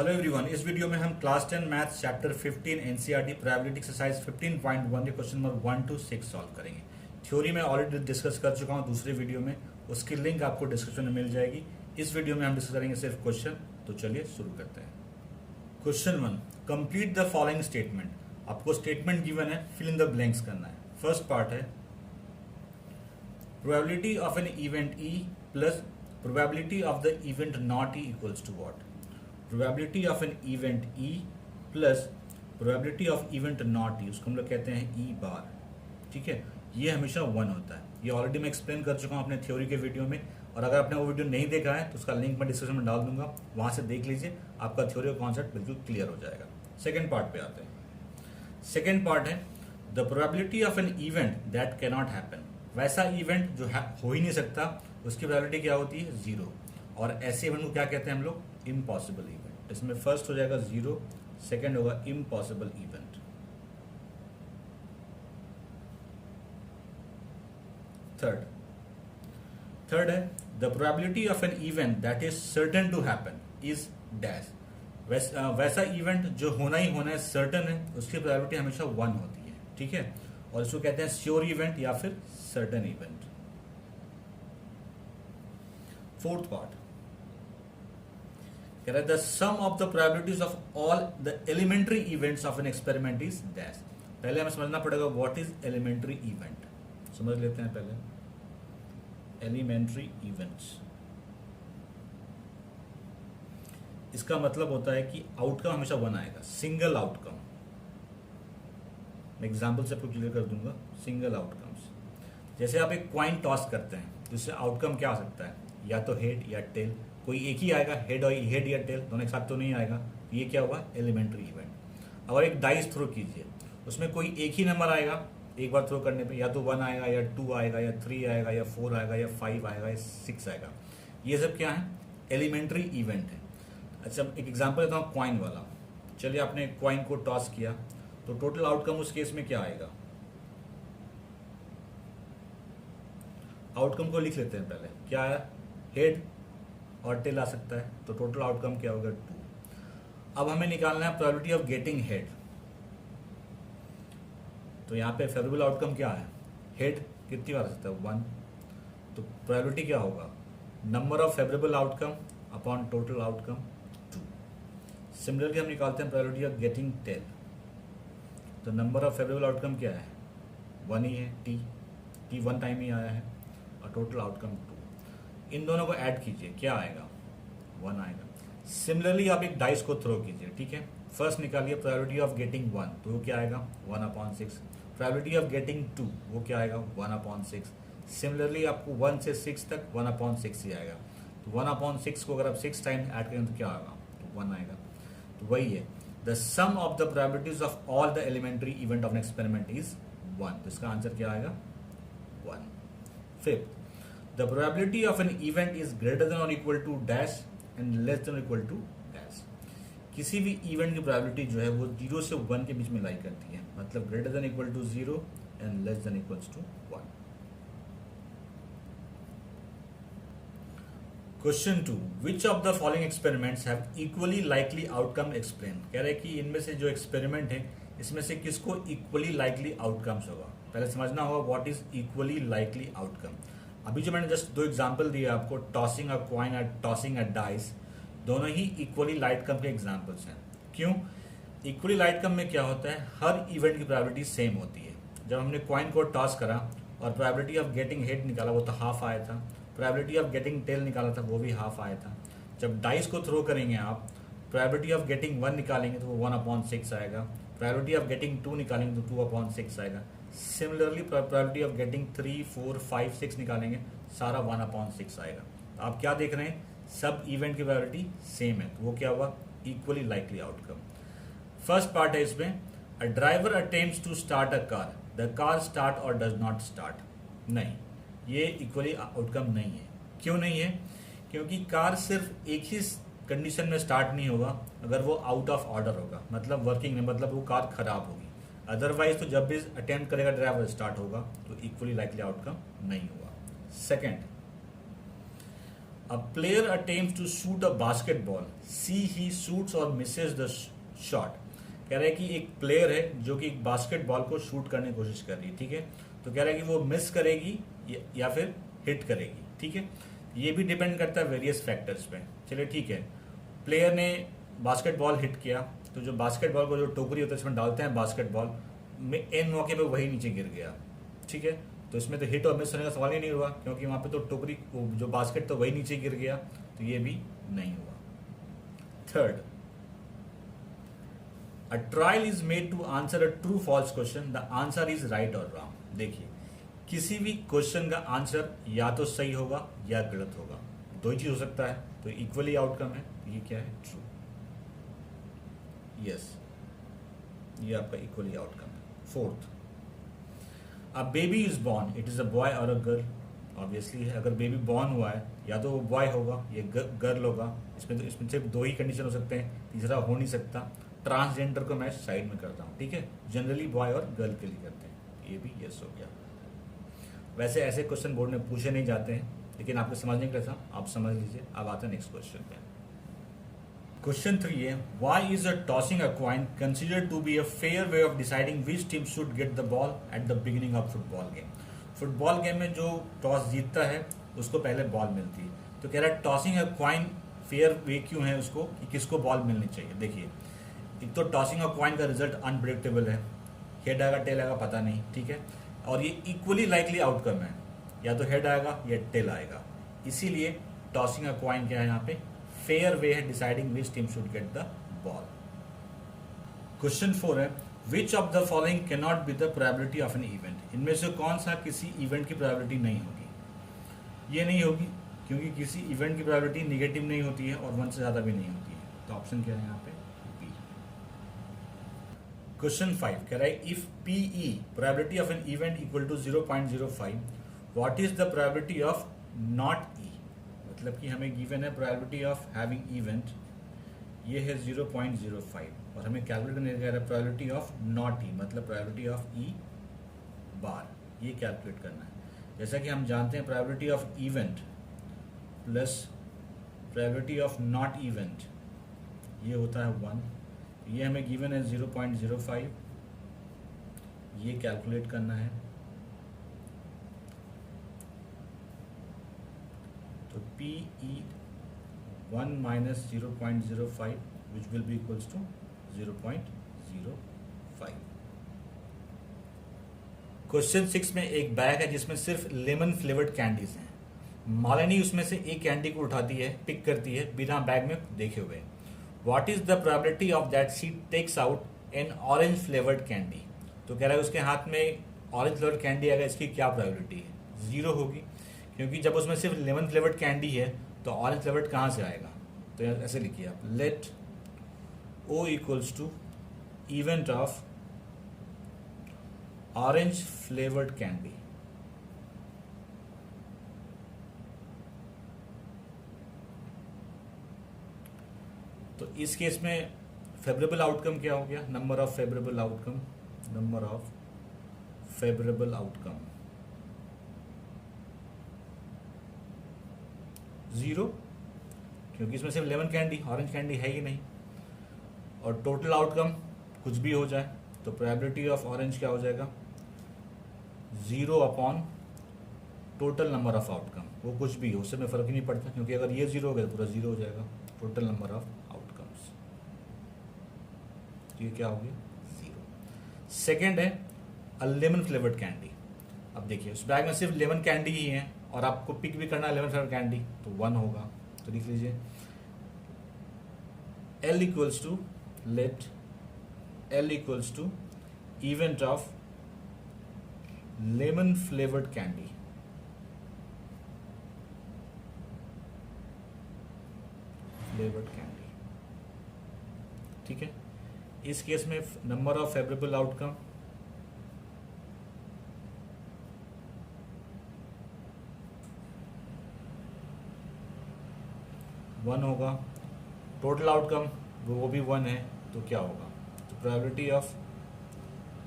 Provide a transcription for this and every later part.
Hello everyone, इस video में हम class 10 maths chapter 15 NCERT probability exercise 15.1 के क्वेश्चन नंबर 1 to 6 सॉल्व करेंगे। थ्योरी में ऑलरेडी डिस्कस कर चुका हूं दूसरे वीडियो में, उसकी लिंक आपको डिस्क्रिप्शन में मिल जाएगी। इस वीडियो में हम डिस्कस करेंगे सिर्फ क्वेश्चन। तो चलिए शुरू करते हैं। Question 1, complete the following statement. आपको स्टेटमेंट गिवन है, फिल इन द ब्लैंक्स करना है। फर्स्ट पार्ट है probability of an event E plus probability of the event not E equals to what. Probability of an event E plus probability of event not E, उसको हम लोग कहते हैं ई बार। ठीक है, ये हमेशा 1 होता है। ये ऑलरेडी मैं एक्सप्लेन कर चुका हूँ अपने थ्योरी के वीडियो में, और अगर आपने वो वीडियो नहीं देखा है तो उसका लिंक मैं डिस्क्रिप्शन में डाल दूंगा, वहां से देख लीजिए, आपका थ्योरी का कॉन्सेप्ट बिल्कुल क्लियर हो जाएगा। सेकेंड पार्ट पे आते हैं। सेकेंड पार्ट है the probability of an event that can not happen. वैसा इवेंट जो हो ही नहीं सकता, उसकी प्रोबेबिलिटी क्या होती है? 0। और ऐसे इवेंट को क्या कहते हैं हम लोग? Impossible event. इसमें फर्स्ट हो जाएगा 0, सेकेंड होगा इम्पॉसिबल इवेंट। थर्ड है the probability of an event that is certain to happen is dash. वैसा इवेंट जो होना ही होना है, सर्टेन है, उसकी प्रोबेबिलिटी हमेशा 1 होती है। ठीक है, और इसको कहते हैं श्योर इवेंट या फिर सर्टेन इवेंट। फोर्थ पार्ट कह रहा है the sum of the probabilities of all the elementary events of an experiment is dash. पहले हमें समझना पड़ेगा व्हाट इज एलिमेंट्री इवेंट। समझ लेते हैं पहले एलिमेंट्री इवेंट्स। इसका मतलब होता है कि आउटकम हमेशा 1 आएगा, सिंगल आउटकम। मैं एग्जाम्पल से आपको क्लियर कर दूंगा। सिंगल आउटकम्स, जैसे आप एक क्वाइन टॉस करते हैं, जिससे आउटकम क्या आ सकता है? या तो हेड या टेल। कोई एक ही आएगा, हेड या टेल, दोनों एक साथ तो नहीं आएगा। ये क्या हुआ? Elementary event. अगर एक डाइस थ्रो कीजिए, उसमें कोई एक ही नंबर आएगा एक बार थ्रो करने पे, या तो 1 आएगा या 2 आएगा या 3 आएगा या 4 आएगा या 5 आएगा या 6 आएगा। ये सब क्या है? एलिमेंट्री इवेंट है। अच्छा, एक एग्जांपल देता हूँ क्वाइन वाला। चलिए, आपने क्वाइन को टॉस किया, तो टोटल आउटकम उस केस में क्या आएगा? आउटकम को लिख लेते हैं पहले। क्या आया? हेड और टेल आ सकता है, तो टोटल आउटकम क्या होगा? 2। अब हमें निकालना है प्रोबेबिलिटी ऑफ गेटिंग हेड। तो यहाँ पे फेवरेबल आउटकम क्या है? हेड कितनी बार आ सकता है? 1। तो प्रोबेबिलिटी क्या होगा? Number of favourable outcome upon total outcome 2। Similarly हम निकालते हैं प्रोबेबिलिटी ऑफ गेटिंग टेल। तो नंबर ऑफ फेवरेबल आउटकम क्या है? 1 ही है, टी 1 टाइम ही आया है, और टोटल आउटकम 2। इन दोनों को ऐड कीजिए, क्या आएगा? 1 आएगा। सिमिलरली आप एक डाइस को थ्रो कीजिए। ठीक है, फर्स्ट निकालिए प्रोबेबिलिटी ऑफ गेटिंग 1, तो वो क्या आएगा? 1/6। प्रोबेबिलिटी ऑफ गेटिंग 2, वो क्या आएगा? 1/6। सिमिलरली आपको 1 से 6 तक 1/6 ही आएगा। तो 1/6 को अगर आप 6 टाइम ऐड करें तो क्या आएगा? तो 1 आएगा। तो वही है, the sum of the probabilities of all the elementary event of an experiment is 1। तो इसका आंसर क्या आएगा? 1। Fifth, the probability of an event is greater than or equal to dash and less than or equal to dash। किसी भी event की probability जो है वो 0 से 1 के बीच में लाई करती है, मतलब greater than equal to 0 and less than equals to 1। Question 2, which of the following experiments have equally likely outcome explain. कह रहे हैं कि इनमें से जो एक्सपेरिमेंट है, इसमें से किसको इक्वली लाइकली आउटकम्स होगा। पहले समझना होगा what is equally likely outcome. अभी जो मैंने जस्ट 2 एग्जाम्पल दिए आपको, टॉसिंग अ क्वाइन और टॉसिंग अ डाइस, दोनों ही इक्वली लाइट कम के एग्जाम्पल्स हैं। क्यों? इक्वली लाइट कम में क्या होता है? हर इवेंट की प्रोबेबिलिटी सेम होती है। जब हमने क्वाइन को टॉस करा और प्रोबेबिलिटी ऑफ गेटिंग हेड निकाला, वो तो हाफ आया था। प्रोबेबिलिटी ऑफ गेटिंग टेल निकाला था, वो भी हाफ आया था। जब डाइस को थ्रो करेंगे आप, प्रोबेबिलिटी ऑफ गेटिंग 1 निकालेंगे तो वो 1/6 आएगा। प्रोबेबिलिटी ऑफ गेटिंग 2 निकालेंगे तो 2/6 आएगा। सिमिलरली प्रोबेबिलिटी ऑफ गेटिंग 3, 4, 5, 6 निकालेंगे, सारा 1/6 आएगा। तो आप क्या देख रहे हैं? सब इवेंट की प्रोबेबिलिटी सेम है, तो वो क्या हुआ? Equally likely outcome. First part है इसमें, a driver attempts to start a car, the car start और डज नॉट स्टार्ट। नहीं, ये इक्वली आउटकम नहीं है। क्यों नहीं है? क्योंकि कार सिर्फ एक ही कंडीशन में स्टार्ट नहीं होगा, अगर वो आउट ऑफ ऑर्डर होगा, मतलब वर्किंग में, मतलब वो कार खराब होगी। अदरवाइज तो जब भी अटेम्प्ट करेगा ड्राइवर स्टार्ट होगा, तो इक्वली लाइकली आउटकम नहीं हुआ। Second, a player attempts to shoot a basketball, she he shoots और मिसेस द शॉट। कह रहा है कि एक प्लेयर है जो कि एक बास्केटबॉल को शूट करने की कोशिश कर रही है, ठीक है। तो कह रहा है कि वो मिस करेगी या फिर हिट करेगी, ठीक है। ये भी डिपेंड करता है वेरियस फैक्टर्स पे। चलिए ठीक है, प्लेयर ने बास्केटबॉल हिट किया, तो जो बास्केटबॉल को जो टोकरी होता है इसमें डालते हैं बास्केटबॉल में, एन मौके पे वही नीचे गिर गया, ठीक है। तो इसमें तो हिट और मिस होने का सवाल ही नहीं हुआ, क्योंकि वहां पे तो टोकरी जो बास्केट तो वही नीचे गिर गया, तो ये भी नहीं हुआ। Third, a trial is made to answer a true false question, the answer is right और रॉन्ग। देखिए, किसी भी क्वेश्चन का आंसर या तो सही होगा या गलत होगा, दो ही चीज हो सकता है, तो इक्वली आउटकम है। ये क्या है? ट्रू। यस, ये आपका इक्वली आउटकम है। Fourth, a baby is born, it is a boy और अ गर्ल। ऑब्वियसली अगर बेबी बॉर्न हुआ है या तो वो बॉय होगा या गर्ल होगा, इसमें सिर्फ दो ही कंडीशन हो सकते हैं, तीसरा हो नहीं सकता। ट्रांसजेंडर को मैं साइड में करता हूँ, ठीक है। जनरली बॉय और गर्ल के लिए करते हैं, ये भी यस हो गया। वैसे ऐसे क्वेश्चन बोर्ड में पूछे नहीं जाते हैं, लेकिन आपको समझने के लिए था, आप समझ लीजिए। अब आता है नेक्स्ट क्वेश्चन पे। क्वेश्चन 3 है, why is a tossing a coin considered to be a fair way of deciding which team should get the ball at the beginning of football game. Football game में जो toss जीतता है उसको पहले ball मिलती है। तो कह रहा है टॉसिंग अ कॉइन फेयर वे क्यों है उसको, कि किसको बॉल मिलनी चाहिए। देखिए, एक तो टॉसिंग अ कॉइन का रिजल्ट अनप्रिडिक्टेबल है, हेड आएगा टेल आएगा पता नहीं, ठीक है। और ये इक्वली लाइकली आउटकम है, या तो हेड आएगा या टेल आएगा। इसीलिए टॉसिंग अ कॉइन क्या है यहाँ पे, फेयर वे है deciding which team should get the ball. Question 4 है, विच of the following can not be the probability of an event. इनमें से कौन सा किसी इवेंट की प्रोबेबिलिटी नहीं होगी। ये नहीं होगी क्योंकि किसी इवेंट की प्रोबेबिलिटी नेगेटिव नहीं होती है और 1 से ज्यादा भी नहीं होती है। तो ऑप्शन क्या है यहाँ पे, बी। क्वेश्चन 5 कह रहा है, if P E probability of an event equal to 0.05, what is the probability of not E. मतलब कि हमें गिवन है प्रोबेबिलिटी ऑफ हैविंग इवेंट, ये है 0.05, और हमें कैलकुलेट करने का है प्रोबेबिलिटी ऑफ नॉट ई, मतलब प्रोबेबिलिटी ऑफ ई बार, ये कैलकुलेट करना है। जैसा कि हम जानते हैं probability of event plus probability of not event, ये होता है 1। ये हमें गिवन है 0.05, ये कैलकुलेट करना है। तो PE 1 minus 0.05 which will be equals to 0.05। Question 6 में एक बैग है जिसमें सिर्फ लेमन फ्लेवर्ड कैंडीज हैं। मालिनी उसमें से एक कैंडी को उठाती है, पिक करती है बिना बैग में देखे हुए। What is the probability of that she takes out an orange flavoured candy. तो कह रहा है उसके हाथ में ऑरेंज फ्लेवर्ड कैंडी आएगा, इसकी क्या प्रोबेबिलिटी है, 0 होगी, क्योंकि जब उसमें सिर्फ लेमन फ्लेवर्ड कैंडी है तो ऑरेंज फ्लेवर्ड कहाँ से आएगा। तो ऐसे लिखिए आप, let O equals to event of orange flavoured candy. तो इस केस में फेवरेबल आउटकम क्या हो गया, number of favourable outcome, number of favourable outcome 0, क्योंकि इसमें सिर्फ लेमन कैंडी, ऑरेंज कैंडी है ही नहीं। और टोटल आउटकम कुछ भी हो जाए तो प्रोबेबिलिटी ऑफ ऑरेंज क्या हो जाएगा, 0 upon total number of outcome, वो कुछ भी हो, उससे में फर्क ही नहीं पड़ता, क्योंकि अगर ये 0 हो गया तो पूरा 0 हो जाएगा, टोटल नंबर ऑफ आउटकम्स। ये क्या हो गया, 0। सेकेंड है अ लेमन फ्लेवर्ड कैंडी। अब देखिए उस बैग में सिर्फ लेमन कैंडी ही है और आपको पिक भी करना है लेमन फ्लेवर्ड कैंडी, तो 1 होगा। तो लिख लीजिए L equals to, let L equals to event of lemon flavoured candy. Flavoured candy, ठीक है। इस केस में नंबर ऑफ फेवरेबल आउटकम 1 होगा, टोटल आउटकम वो भी 1 है, तो क्या होगा, तो probability of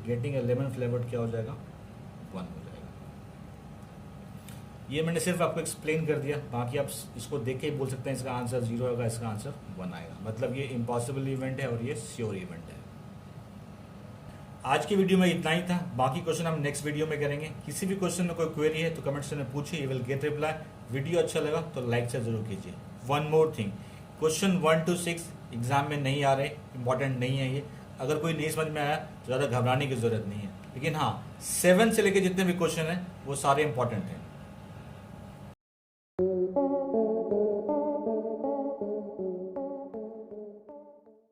getting a lemon flavoured क्या हो जाएगा, 1 हो जाएगा। ये मैंने सिर्फ आपको एक्सप्लेन कर दिया, बाकी आप इसको देख के ही बोल सकते हैं इसका आंसर 0 होगा, इसका आंसर 1 आएगा। मतलब ये इम्पॉसिबल इवेंट है और ये श्योर इवेंट है। आज की वीडियो में इतना ही था, बाकी क्वेश्चन हम नेक्स्ट वीडियो में करेंगे। किसी भी क्वेश्चन में कोई क्वेरी है तो कमेंट सेक्शन में पूछिए, you will get reply. Video अच्छा लगा तो लाइक से जरूर कीजिए। One more thing, question 1 to 6 exam में नहीं आ रहे, इंपॉर्टेंट नहीं है ये। अगर कोई नहीं समझ में आया तो ज़्यादा घबराने की जरूरत नहीं है, लेकिन हाँ 7 से लेके जितने भी क्वेश्चन हैं वो सारे इंपॉर्टेंट हैं।